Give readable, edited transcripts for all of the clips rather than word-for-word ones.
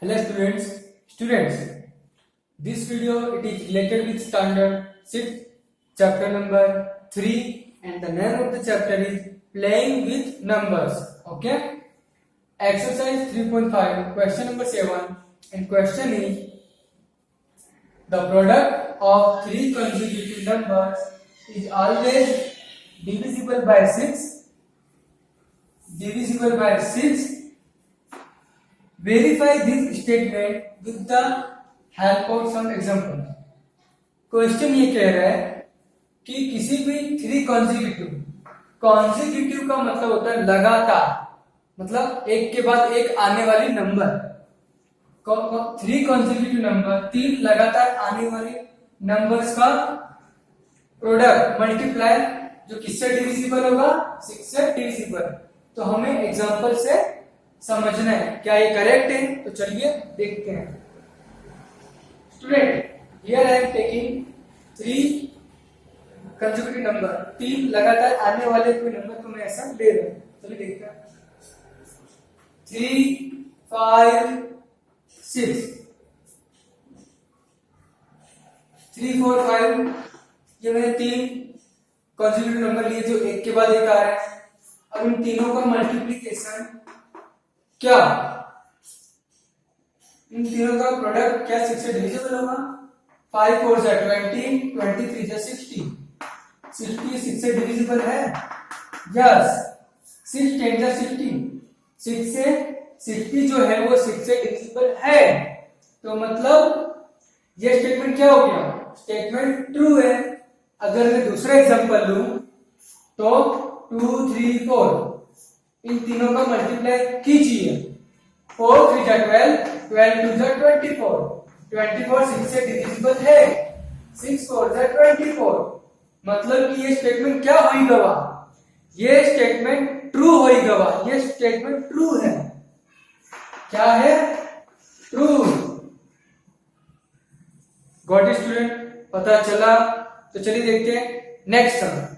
Hello students, this video it is related with standard 6 chapter number 3 and the name of the chapter is playing with numbers. Okay, exercise 3.5 question number 7 and question is the product of three consecutive numbers is always divisible by 6. Verify this statement with the help of some example. Question ये कह रहा है कि किसी भी three consecutive का मतलब होता है लगातार, मतलब एक के बाद एक आने वाली नंबर। थ्री कॉन्जिक्यूटिव नंबर, तीन लगातार आने वाले नंबर्स का प्रोडक्ट मल्टीप्लाई जो किससे डिविजिबल होगा, 6 से डिविजिबल। तो हमें एग्जांपल से समझना है क्या ये करेक्ट है, तो चलिए देखते हैं। Student, here I am taking three consecutive number, तीन लगातार आने वाले कोई नंबर को मैं ऐसा ले रहा हूं। चलिए देखते हैं। 3, 5, 6, 3, 4, 5 ये मैंने तीन कंसेक्यूटिव नंबर लिए जो एक के बाद एक आ रहे हैं। अब इन तीनों का मल्टीप्लिकेशन क्या, इन तीनों का प्रोडक्ट क्या 6 से डिविजिबल होगा। 5 4 जा 20, 23 जा 60, 60 6 से डिविजिबल है। यस, 6 10 जा 60, 6 से 60 जो है वो 6 से डिविजिबल है। तो मतलब ये स्टेटमेंट क्या हो गया, स्टेटमेंट ट्रू है। अगर मैं दूसरा एग्जांपल लूं तो 2 3 4 इन तीनों का मल्टीप्लाई कीजिए। 4 3 जा 12, 12 2 जा 24, 24 6 से डिविजिबल है। 6 4 जा 24, मतलब कि ये स्टेटमेंट क्या होई गवा, ये स्टेटमेंट ट्रू होई गवा। ये स्टेटमेंट ट्रू है। क्या है, ट्रू। गॉट इट स्टूडेंट, पता चला। तो चलिए देखते हैं next sum.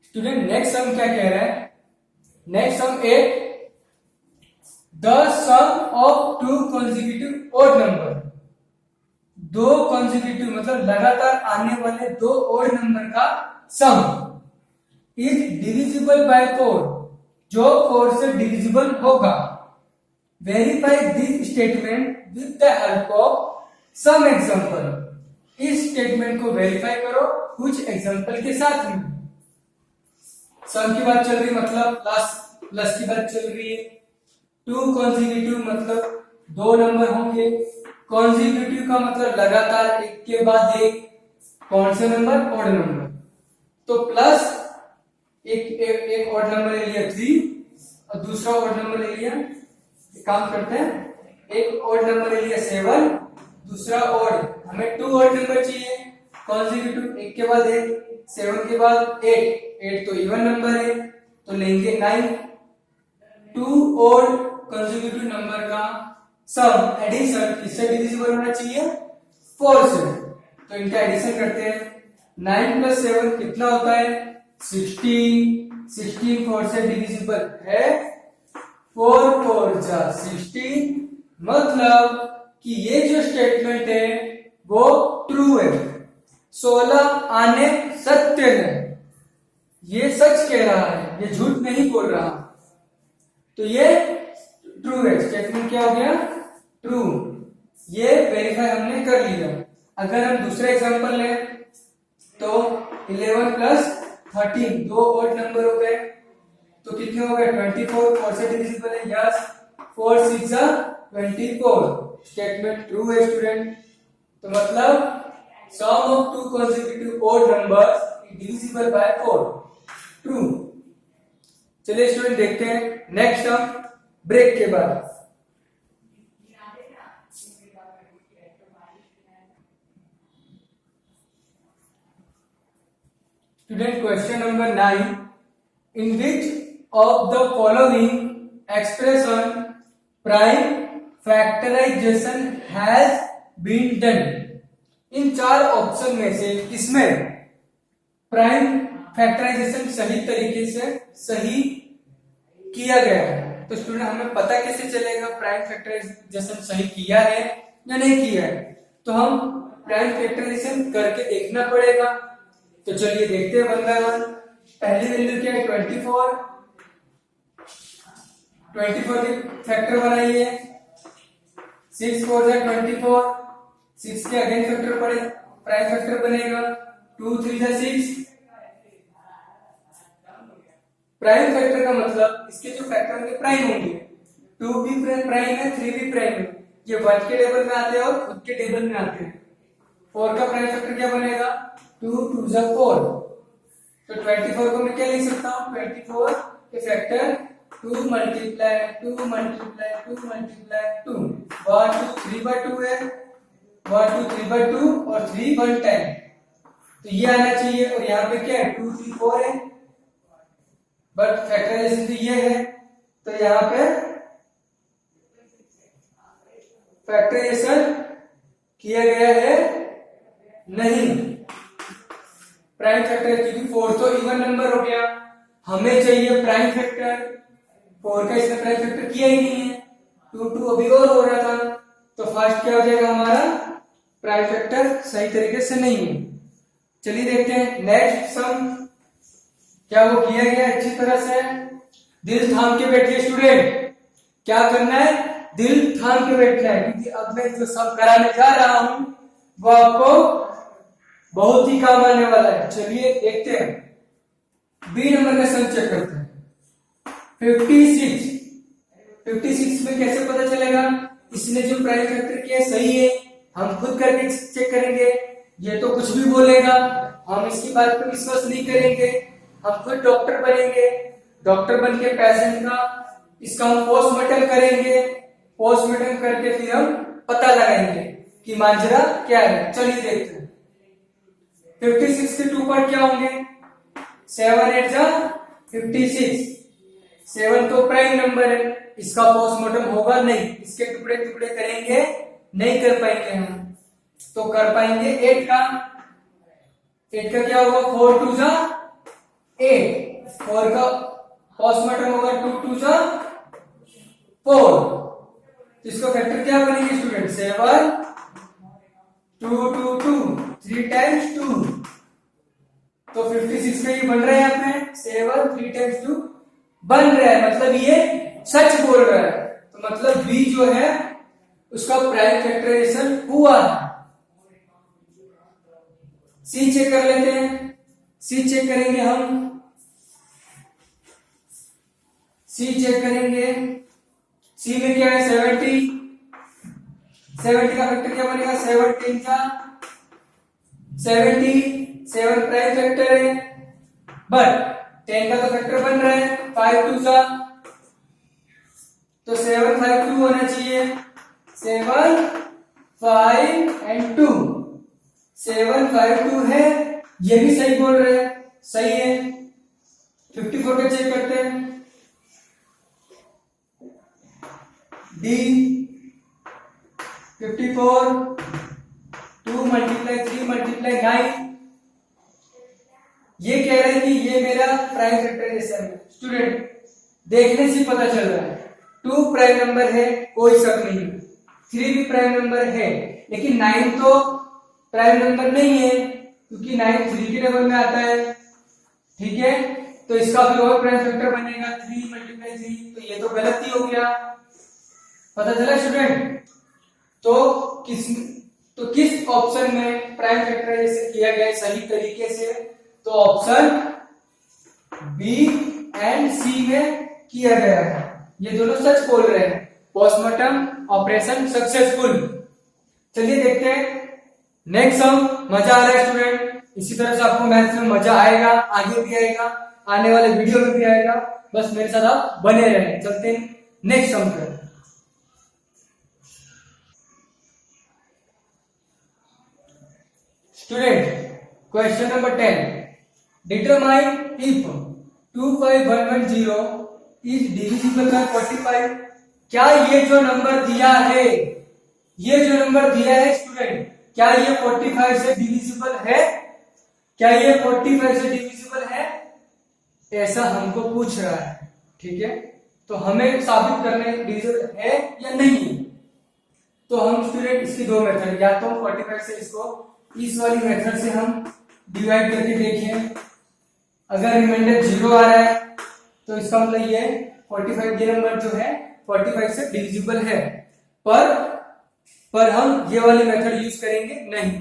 Student next sum क्या कह रहा है, next sum a the sum of two consecutive odd number. दो कॉन्जिक्यूटिव मतलब लगातार आने वाले दो ओड नंबर का सम इज डिविजिबल बाय 4, जो 4 से डिविजिबल होगा। Verify this statement with the help of some example. इस स्टेटमेंट को वेरीफाई करो कुछ एग्जांपल के साथ में। सम की बात चल रही, मतलब प्लस की बात चल रही है। टू कॉन्जिक्यूटिव मतलब दो नंबर होंगे। कॉन्जिक्यूटिव का मतलब लगातार एक के बाद एक। कौन से नंबर, ऑड नंबर। तो प्लस एक ऑड नंबर ले लिया 3 और दूसरा ऑड नंबर ले लिया, काम करते हैं, एक ऑड नंबर ले लिया 7, दूसरा ऑड। हमें 2 ऑड नंबर चाहिए कॉन्जिक्यूटिव, एक के बाद एक, 7 के बाद 8 तो इवन नंबर है, तो लेंगे 9। 2 ऑड कंसेक्यूटिव नंबर का सम एडिशन किससे डिविजिबल होना चाहिए, 4 से। तो इनका एडिशन करते हैं। 9 + 7 कितना होता है, 16। 16 4 से डिविजिबल है। 4 4 जा 16, मतलब कि ये जो स्टेटमेंट है वो ट्रू है। 16 आने सत्य है, ये सच कह रहा है, ये झूठ नहीं बोल रहा। तो ये ट्रू है। स्टेटमेंट क्या हो गया, ट्रू। ये वेरीफाई हमने कर लिया। अगर हम दूसरा एग्जांपल लें तो 11 + 13 दो ऑड नंबर हो गए, तो कितने हो गए, 24 4 से डिविजिबल है। यस, 4 6 जा 24, स्टेटमेंट ट्रू है स्टूडेंट। तो मतलब sum of two consecutive odd numbers is divisible by 4, true. चलिए स्टूडेंट देखते हैं नेक्स्ट सम ब्रेक के बाद। Student question number 9, in which of the following expression prime factorisation has been done. इन चार ऑप्शन में से किसमें प्राइम फैक्टराइजेशन सही तरीके से सही किया गया है। तो स्टूडेंट हमें पता कैसे चलेगा प्राइम फैक्टराइजेशन सही किया है या नहीं किया है? तो हम प्राइम फैक्टराइजेशन करके देखना पड़ेगा। तो चलिए देखते हैं वन बाय वन। पहली वैल्यू क्या है? 24 की फैक्टर बनाइए। 6 4 जा 24, 6 के अगेन फैक्टर पड़े, प्राइम फैक्टर बनेगा। 2 3 जा 6। प्राइम फैक्टर का मतलब इसके जो फैक्टर होंगे प्राइम होंगे। 2 भी प्राइम है, 3 भी प्राइम है। ये 1 के टेबल में आते हैं और खुद के टेबल में आते हैं। 4 का प्राइम फैक्टर क्या बनेगा? 2 2 जा 4। तो 24 को मैं क्या लिख सकता हूँ? 24 के factor 2 multiply 2 multiply 2 multiply 2। 1 2 3 by 2 है, 1 2 3 बाय 2 और 3 1 10। तो ये आना चाहिए। और यहाँ पे क्या है? 2 3 4 है, बट फैक्टराइजेशन तो ये है। तो यहाँ पे फैक्टराइजेशन किया गया है नहीं प्राइम फैक्टर, क्योंकि 4 तो इवन नंबर हो गया। हमें चाहिए प्राइम फैक्टर। 4 का इसने प्राइम फैक्टर किया ही नहीं है। 2 2 अभी और हो रहा था। तो फर्स्ट क्या हो जाएगा हमारा? प्राइम फैक्टर सही तरीके से नहीं है। चलिए देखते हैं नेक्स्ट सम। क्या वो किया गया अच्छी तरह से? दिल थाम के बैठिए स्टूडेंट। क्या करना है? दिल थाम के बैठना है, क्योंकि अब मैं जो सम कराने जा रहा हूं वो आपको बहुत ही काम आने वाला है। चलिए देखते हैं। बी नंबर का सम चेक करते हैं। 56 में कैसे पता चलेगा इसने जो प्राइम फैक्टर किया सही है? हम खुद करके चेक करेंगे। ये तो कुछ भी बोलेगा, हम इसकी बात पर विश्वास नहीं करेंगे। हम खुद डॉक्टर बनेंगे। डॉक्टर बन के पेशेंट का इसका हम पोस्टमार्टम करेंगे। पोस्टमार्टम करके फिर हम पता लगाएंगे कि माजरा क्या है। चलिए देखते हैं। 56 के 2 पार्ट क्या होंगे? 7 8 जा 56। 7 तो प्राइम नंबर है, इसका पोस्टमार्टम होगा नहीं। इसके टुकड़े टुकड़े करेंगे नहीं कर पाएंगे हम। तो कर पाएंगे 8 का। 8 का क्या होगा? 4 2 जा 8। 4 का पोस्टमार्टम होगा 2 2 जा 4। इसको फैक्टर क्या बनेगी स्टूडेंट? 7 2 2 2 3 टाइम्स 2। तो 56 का ये बन रहा है यहाँ पे 7 3 टाइम्स 2 बन रहा है, मतलब ये सच बोल रहा है। तो मतलब बी जो है उसका प्राइम फैक्टराइजेशन हुआ है। सी चेक कर लेते हैं। सी चेक करेंगे हम। सी चेक करेंगे। सी में क्या है? 70। 70 का फैक्टर क्या बनेगा? 17 का 70। 7 प्राइम फैक्टर है, बट 10 का तो फैक्टर बन रहा है 5 2 का। तो 7 5 2 होना चाहिए। 7 5 and 2। 7 5 2 है, ये भी सही बोल रहे हैं, सही है। 54 का चेक करते हैं। D 54 2 multiply 3 multiply 9। ये कह रहे हैं कि ये मेरा प्राइम फैक्टराइजेशन है। स्टूडेंट देखने से पता चल रहा है 2 प्राइम नंबर है, कोई शक नहीं। 3 भी प्राइम नंबर है, लेकिन 9 तो प्राइम नंबर नहीं है, क्योंकि 9 3 के टेबल में आता है। ठीक है, तो इसका फिर और प्राइम फैक्टर बनेगा 3 मल्टीप्लाई 3। तो ये तो गलत ही हो गया। पता चला स्टूडेंट? तो किस ऑप्शन में प्राइम फैक्टराइजेशन किया गया सही तरीके से? तो ऑप्शन बी एंड सी में किया गया है। ये दोनों सच बोल रहे हैं। Postmortem operation successful. चलिए देखते हैं नेक्स्ट सम। मजा आ रहा है स्टूडेंट? इसी तरह से आपको मैथ्स में मजा आएगा, आगे भी आएगा, आने वाले वीडियो में भी आएगा। बस मेरे साथ आप बने रहें। चलते हैं नेक्स्ट सम पर। Student question number 10, determine if 25110 is divisible by 45। क्या ये जो नंबर दिया है, ये जो नंबर दिया है स्टूडेंट, क्या ये 45 से डिविजिबल है? क्या ये 45 से डिविजिबल है, ऐसा हमको पूछ रहा है। ठीक है, तो हमें साबित करने डिविजिबल है या नहीं है। तो हम स्टूडेंट इसकी दो मेथड, या तो 45 से इसको इस वाली मेथड से हम डिवाइड करके देखें, अगर रिमाइंडर 0 आ रहा है तो इसका मतलब ये 45 ये नंबर जो है 45 से डिविजिबल है, पर हम ये वाली मेथड यूज करेंगे नहीं,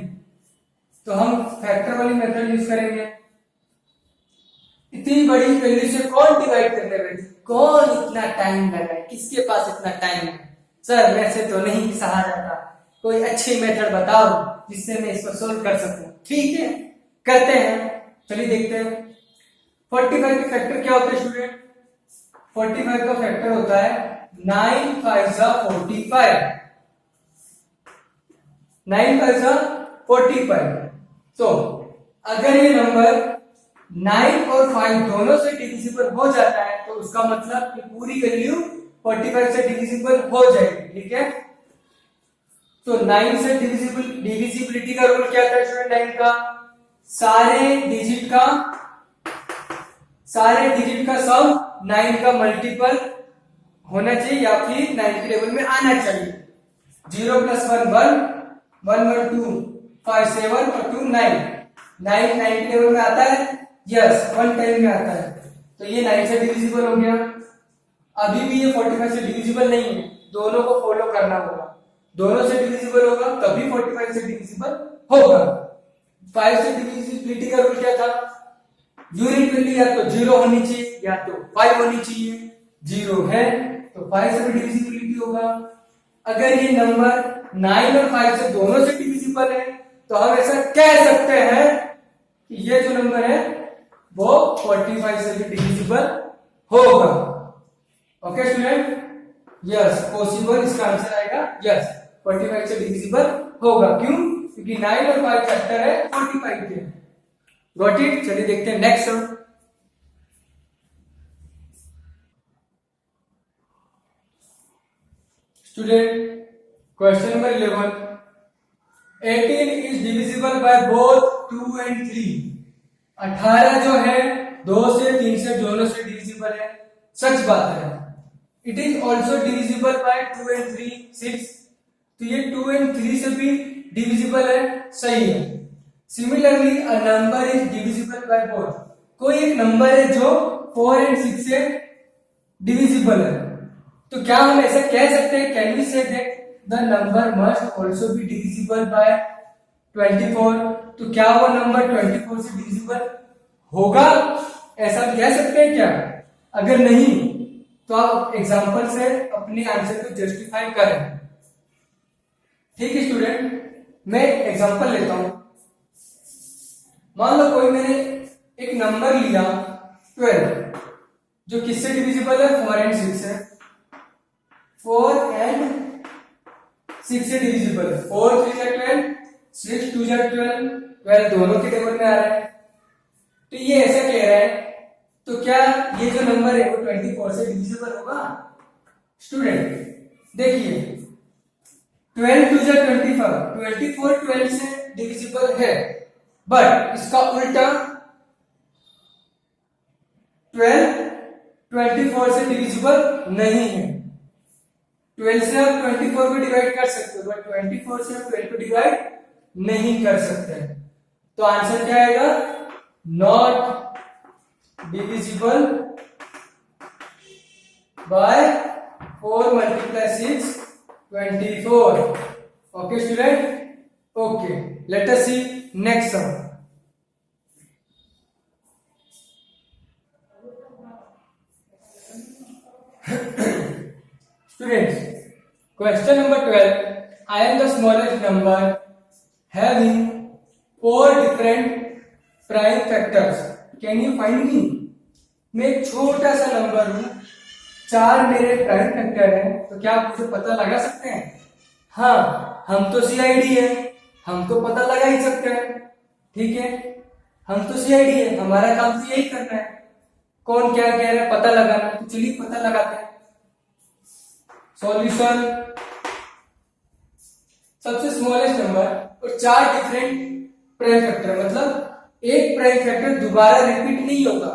तो हम फैक्टर वाली मेथड यूज करेंगे। इतनी बड़ी वैल्यू से कौन डिवाइड करने बैठे, कौन इतना टाइम लगाए, किसके पास इतना टाइम है? सर वैसे तो नहीं सहा जाता, कोई अच्छी मेथड बताओ जिससे मैं इसको सोल्व कर सकूं। ठीक है, करते हैं, चलिए देखते हैं। 45 का फैक्टर क्या होता है स्टूडेंट? 45 का फैक्टर होता है 9 5 45, 9 5 45। तो अगर ये नंबर 9 और 5 दोनों से डिविजिबल हो जाता है तो उसका मतलब कि पूरी वैल्यू 45 से डिविजिबल हो जाएगी। ठीक है, तो 9 से डिविजिबिलिटी का रूल क्या था स्टूडेंट? 9 का सारे डिजिट का सम 9 का मल्टीपल होना चाहिए या फिर 9 के टेबल में आना चाहिए। 0 + 1 1, 1 1 2, 5 7 और 2 9, 9 9 के टेबल में आता है, यस 1 टाइम में आता है, तो ये 9 से डिविजिबल हो गया। अभी भी ये 45 से डिविजिबल नहीं है, दोनों को फॉलो करना होगा, दोनों से डिविजिबल होगा तभी 45 से डिविजिबल होगा। 5 से डिविजिबिलिटी का रूल क्या था? यूनिट वैल्यू या तो 0 होनी चाहिए या तो 5 होनी चाहिए, 0 है तो 5 से भी डिविजिबिलिटी होगा। अगर ये नंबर 9 और 5 से दोनों से डिविजिबल है तो हम ऐसा कह सकते हैं कि ये जो नंबर है वो 45 से भी डिविजिबल होगा। ओके स्टूडेंट, यस पॉसिबल, इसका आंसर आएगा यस 45 से डिविजिबल होगा। क्यों? क्योंकि 9 और 5 फैक्टर है 45 के। Got it? चलिए देखते हैं next sum. Student question number 11, 18 is divisible by both 2 and 3। 18 जो है 2 से 3 से दोनों से डिविजिबल है, सच बात है। It is also divisible by 2 and 3, 6, तो ये 2 and 3 से भी डिविजिबल है, सही है। Similarly a number is divisible by both, कोई एक नंबर है जो 4 and 6 से डिविजिबल है, तो क्या हम ऐसा कह सकते हैं, can we say that the number must also be divisible by 24, तो क्या वो नंबर 24 से डिविजिबल होगा, ऐसा कह सकते हैं क्या? अगर नहीं तो आप एग्जांपल से अपने आंसर को जस्टिफाई करें। ठीक है स्टूडेंट, मैं एग्जांपल लेता हूं। मान लो कोई मैंने एक नंबर लिया 12, जो किससे डिविजिबल है? 4 and 6 है, 4 and 6 से डिविजिबल है। 4 3 जा 12, 6 2 जा 12, 12 दोनों के टेबल में आ रहा है, तो ये ऐसा कह रहा है, तो क्या ये जो नंबर है वो 24 से डिविजिबल होगा? स्टूडेंट देखिए 12 2 जा 24, 24 12 से डिविजिबल है, बट इसका उल्टा 12 24 से डिविजिबल नहीं है। 12 से आप 24 को डिवाइड कर सकते हो, बट 24 से आप 12 को डिवाइड नहीं कर सकते, तो आंसर क्या आएगा? Not divisible by 4 × 6 24। Okay student, okay let us see next sum. Students, question number 12. I am the smallest number having 4 different prime factors. Can you find me? मैं एक छोटा सा नंबर हूं, 4 मेरे प्राइम फैक्टर हैं, तो क्या आप मुझे पता लगा सकते हैं? हाँ, हम तो सीआईडी है, हम तो पता लगा ही सकते हैं। ठीक है, हम तो सीआईडी है, हमारा काम तो यही करना है। कौन क्या कह रहा है पता लगाना, तो चलिए पता लगाते हैं। सॉल्यूशन, सबसे स्मॉलेस्ट नंबर और 4 डिफरेंट प्राइम फैक्टर, मतलब एक प्राइम फैक्टर दोबारा रिपीट नहीं होगा,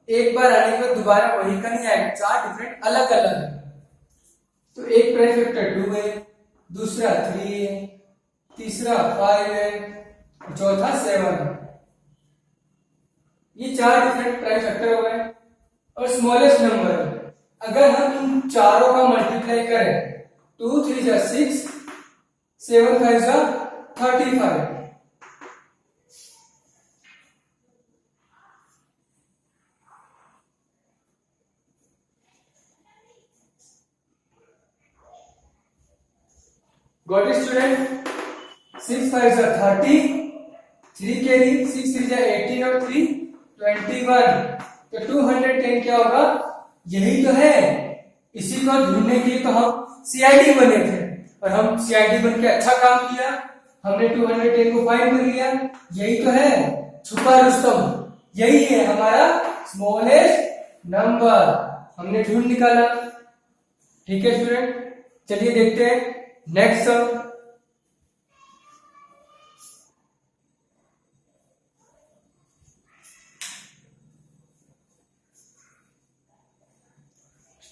एक बार आने के बाद दोबारा वही का नहीं आएगा, चार डिफरेंट अलग अलग है। तो एक प्राइम फैक्टर 2 है, दूसरा 3 है, तीसरा 5 है, चौथा 7 है। ये चार डिफरेंट प्राइम फैक्टर हो गए और स्मॉलेस्ट नंबर है। अगर हम इन चारों का मल्टीप्लाई करें 2 3 जा 6, 7 5 जा 35। Got it student? 6 5 जा 30, 3 कैरी, 6 3 जा 18 और 3 21। तो 210 क्या होगा? यही तो है। इसी को ढूंढने के लिए तो हम सीआईडी बने थे और हम सीआईडी बन के अच्छा काम किया, हमने 210 को फाइंड कर लिया। यही तो है छुपा रुस्तम, यही है हमारा स्मॉलेस्ट नंबर, हमने ढूंढ निकाला। ठीक है स्टूडेंट, चलिए देखते हैं next sum.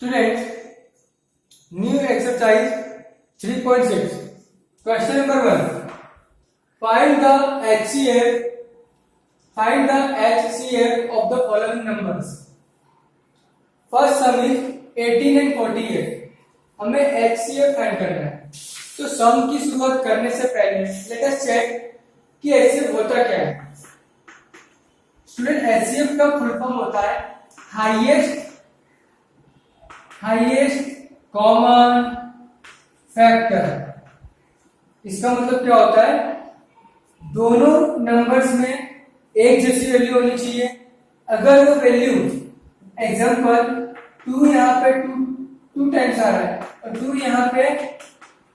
Students, new exercise 3.6. Question number 1. Find the HCF. Find the HCF of the following numbers. First sum is 18 and 48. हमें HCF फाइंड करना है। तो सम की शुरुआत करने से पहले लेट अस चेक कि HCF होता क्या है। स्टूडेंट, HCF का फुल फॉर्म होता है हाईएस्ट कॉमन फैक्टर। इसका मतलब क्या होता है? दोनों नंबर्स में एक जैसी वैल्यू होनी चाहिए। अगर वो वैल्यू एग्जांपल 2 यहाँ पे 2 टाइम्स आ रहा है और 2 यहाँ पे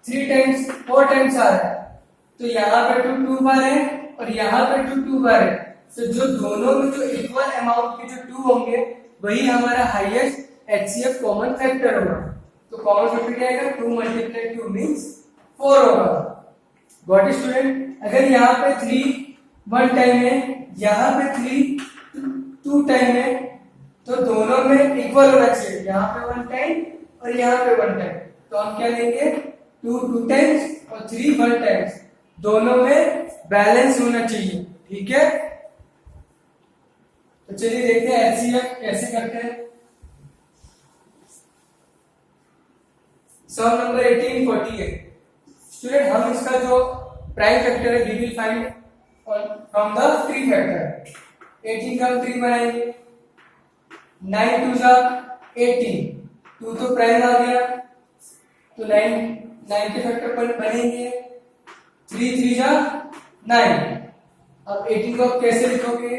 3 टाइम्स 4 टाइम्स आ रहा है, तो यहाँ पे 2 बार है और यहाँ पे 2 बार है, तो जो दोनों में जो इक्वल अमाउंट के जो 2 होंगे वही हमारा हाईएस्ट HCF कॉमन फैक्टर होगा। तो कॉमन फैक्टर क्या आएगा? 2 मल्टीप्लाई 2 मीन्स 4 होगा। Got it student? अगर यहाँ पे 3 1 टाइम है, यहाँ पे 3 2 टाइम है, तो दोनों में इक्वल होना चाहिए। यहाँ पे 1 टाइम और यहाँ पे 1 टाइम, तो हम क्या लेंगे? 2 टाइम्स और 3 1 टाइम्स, दोनों में बैलेंस होना चाहिए। ठीक है, तो चलिए देखते हैं HCF कैसे करते हैं। सम नंबर 18 48। स्टूडेंट, हम इसका जो प्राइम फैक्टर है we will find from the 3 factor. 18 का हम 3 बनाएंगे, 9 2 जा 18, 2 तो प्राइम आ गया, तो 9 के फैक्टर पर बनेंगे 3 3 जा 9। अब 18 को आप कैसे लिखोगे?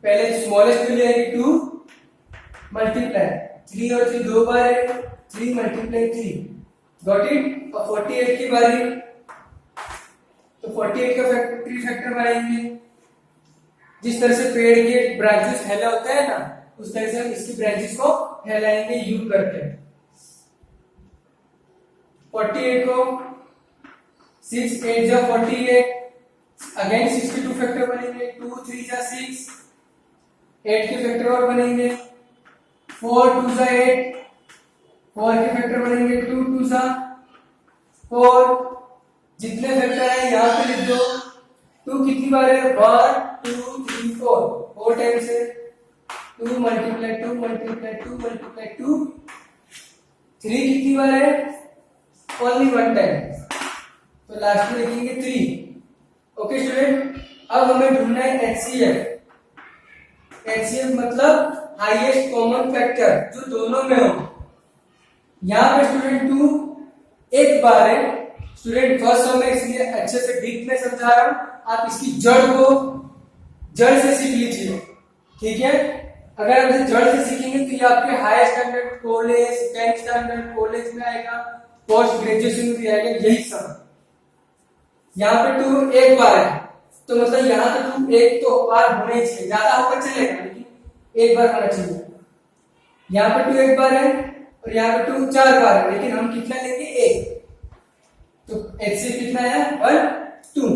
पहले स्मॉलेस्ट वैल्यू आएगी 2 मल्टीप्लाई 3 और 3 2 बार है, 3 मल्टीप्लाई 3। Got it? और 48 की बारी, तो 48 का फैक्टर 3 फैक्टर बनाएंगे। जिस तरह से पेड़ के ब्रांचेस फैला होता है ना, उस तरह से हम इसकी ब्रांचेस को फैलाएंगे यू करके। 48 को 6 8 जा 48, अगेन 6 के 2 फैक्टर बनेंगे, 2 3 जा 6, 8 के फैक्टर और बनेंगे, 4 2 जा 8, 4 के फैक्टर बनेंगे, 2 2 जा 4। जितने फैक्टर है यहाँ पे लिख दो। 2 कितनी बार है? 1 2 3 4 टाइम्स है। 2 मल्टीप्लाई 2 मल्टीप्लाई 2 मल्टीप्लाई 2। 3 कितनी बार है? ओनली 1 टाइम, तो लास्ट में लिखेंगे 3। ओके स्टूडेंट, अब हमें ढूंढना है HCF। HCF मतलब हाईएस्ट कॉमन फैक्टर जो दोनों में हो। यहाँ पे स्टूडेंट 2 एक बार है। स्टूडेंट फर्स्ट में इसलिए अच्छे से डीप में समझा रहा हूं, आप इसकी जड़ से सीख लीजिए। ठीक है, अगर आप इसे जड़ से सीखेंगे तो ये आपके higher standard college 10th standard college में आएगा, पोस्ट ग्रेजुएशन में भी आएगा यही सब। यहाँ पे 2 एक बार है, तो मतलब यहाँ पे 2 एक तो बार होना ही चाहिए, ज्यादा होकर चलेगा लेकिन एक बार होना चाहिए। यहाँ पे 2 एक बार है और यहाँ पे 2 4 बार है, लेकिन हम कितना लेंगे? 1। तो HCF कितना है? 1 2।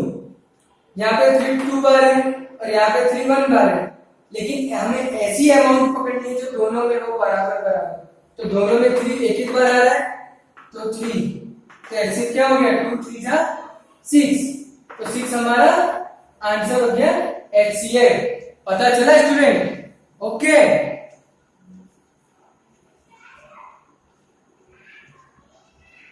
यहाँ पे 3 2 बार है और यहाँ पे 3 1 बार है, लेकिन हमें ऐसी अमाउंट पकड़नी है जो दोनों में हो बराबर बराबर। तो दोनों में 3 एक एक बार आ रहा है, तो 3, तो ऐसे क्या हो गया, 2 3 जा 6, तो 6 हमारा आंसर हो गया HCl। पता चला स्टूडेंट? ओके।